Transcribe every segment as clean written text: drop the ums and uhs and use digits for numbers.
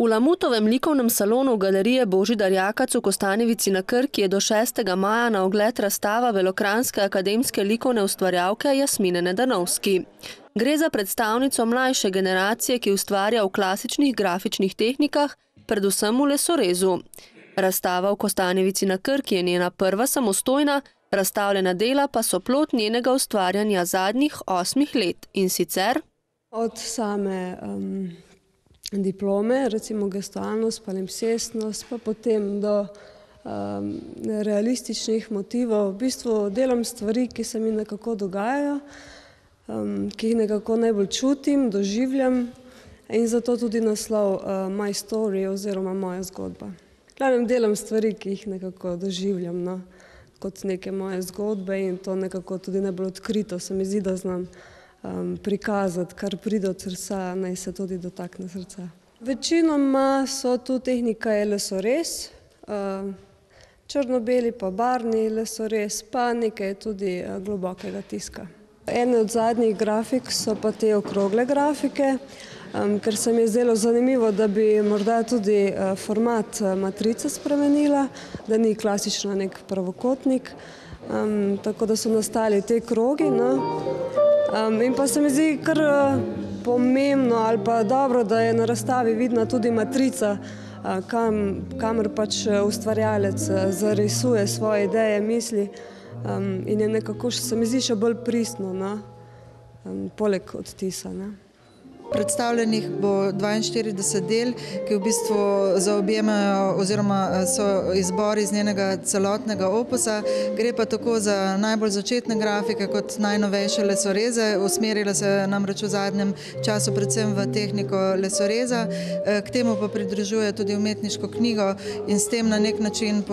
V Lamutovem likovnem salonu Galerije Božidar Jakac v Kostanjevici na Krki je do 6. maja na ogled razstava velokranjske akademske likovne ustvarjalke Jasmine Nedanovski. Gre za predstavnico mlajše generacije, ki ustvarja v klasičnih grafičnih tehnikah, predvsem v lesorezu. Razstava v Kostanjevici na Krki je njena prva samostojna, razstavljena dela pa so plod njenega ustvarjanja zadnjih 8 let, in sicer od same diplome, recimo gestualnost, palimpsestnost, pa potem do realističnih motivov. V bistvu delam stvari, ki se mi nekako dogajajo, ki jih nekako najbolj čutim, doživljam, in zato tudi naslov My Story oziroma Moja zgodba. Glavnem delam stvari, ki jih nekako doživljam, no, kot neke moje zgodbe, in to nekako tudi najbolj odkrito se mi zdi, da znam prikazati, kar pride od srca, naj se tudi dotakne srca. Večinoma so tu tehnika je lesorez, črno-beli pa barvni lesorez, pa nekaj tudi globokega tiska. Ene od zadnjih grafik so pa te okrogle grafike, ker se mi je zdelo zanimivo, da bi morda tudi format matrice spremenila, da ni klasično nek pravokotnik, tako da so nastali te krogi. In pa se mi zdi kar pomembno ali pa dobro, da je na razstavi vidna tudi matrica, kamor pač ustvarjalec zarisuje svoje ideje, misli, in je nekako, se mi zdi, še bolj pristno, poleg odtisa. Predstavljenih bo 42 del, ki v bistvu zaobjemajo oziroma so izbor iz njenega celotnega opusa. Gre pa tako za najbolj začetne grafike kot najnovejše lesoreze. Usmerila se namreč v zadnjem času predvsem v tehniko lesoreza. K temu pa pridružuje tudi umetniško knjigo in s tem na nek način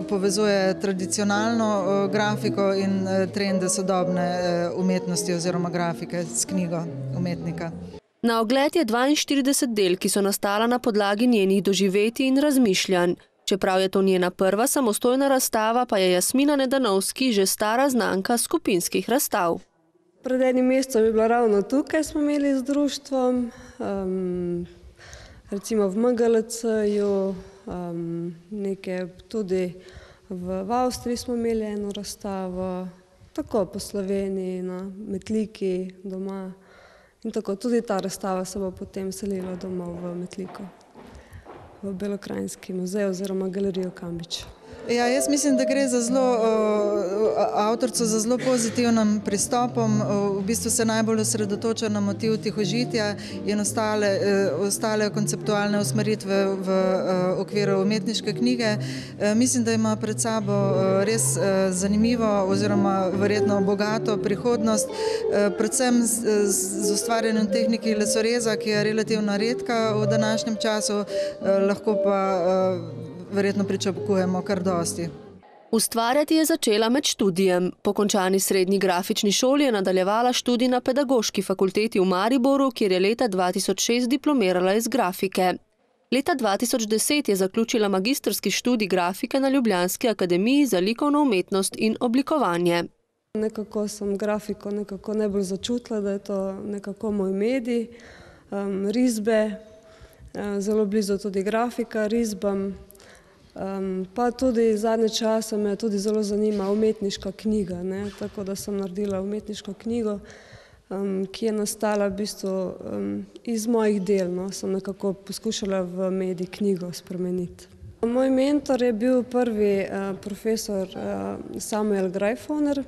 povezuje tradicionalno grafiko in trende sodobne umetnosti oziroma grafike s knjigo umetnika. Na ogled je 42 del, ki so nastala na podlagi njenih doživetij in razmišljanj. Čeprav je to njena prva samostojna razstava, pa je Jasmina Nedanovski že stara znanka skupinskih razstav. Pred enim mesecem je bila ravno tukaj, smo imeli z društvom, recimo v MGLC-ju, nekaj tudi v Avstriji smo imeli eno razstavo, tako po Sloveniji, na Metliki, doma. In tako, tudi ta razstava se bo potem selila domov v Metliko, v Belokranjski muzej oziroma galerijo Kambič. Ja, jaz mislim, da gre za avtorico za zelo pozitivnim pristopom. V bistvu se najbolj osredotoča na motiv tihožitja in ostale konceptualne usmeritve v okviru umetniške knjige. Mislim, da ima pred sabo res zanimivo oziroma verjetno bogato prihodnost, predvsem z ustvarjanjem tehnike lesoreza, ki je relativno redka v današnjem času, lahko pa verjetno pričakujemo kar dosti. Ustvarjati je začela med študijem. Po končani srednji grafični šoli je nadaljevala študij na Pedagoški fakulteti v Mariboru, kjer je leta 2006 diplomirala iz grafike. Leta 2010 je zaključila magistrski študij grafike na Ljubljanski akademiji za likovno umetnost in oblikovanje. Nekako sem grafiko najbolj začutila, da je to nekako moj medij, risbe, zelo blizu tudi grafika, risbam. Pa tudi zadnje čase me tudi zelo zanima umetniška knjiga, tako da sem naredila umetniško knjigo, ki je nastala v bistvu iz mojih del. Sem nekako poskušala v medij knjigo spremeniti. Moj mentor je bil prvi profesor Samuel Greifhohner,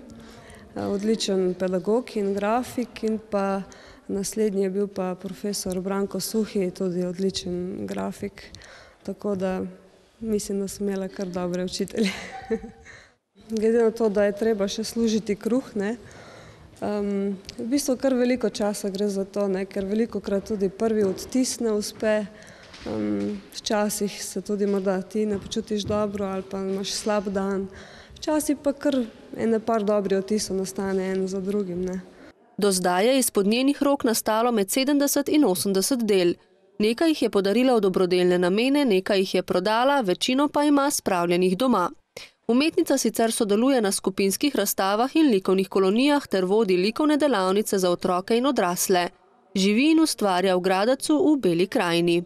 odličen pedagog in grafik, in pa naslednji je bil pa profesor Branko Suhi, tudi odličen grafik, tako da mislim, da sem imela kar dobre učitelje. Glede na to, da je treba še služiti kruh, v bistvu kar veliko časa gre za to, ker velikokrat tudi prvi odtis ne uspe, včasih se tudi morda ti ne počutiš dobro ali pa imaš slab dan, včasih pa kar par dobrih odtisov nastane en za drugim. Do zdaj je izpod njenih rok nastalo med 70 in 80 del. Nekaj jih je podarila v dobrodelne namene, nekaj jih je prodala, večino pa ima spravljenih doma. Umetnica sicer sodeluje na skupinskih razstavah in likovnih kolonijah ter vodi likovne delavnice za otroke in odrasle. Živi in ustvarja v Gradacu v Beli krajini.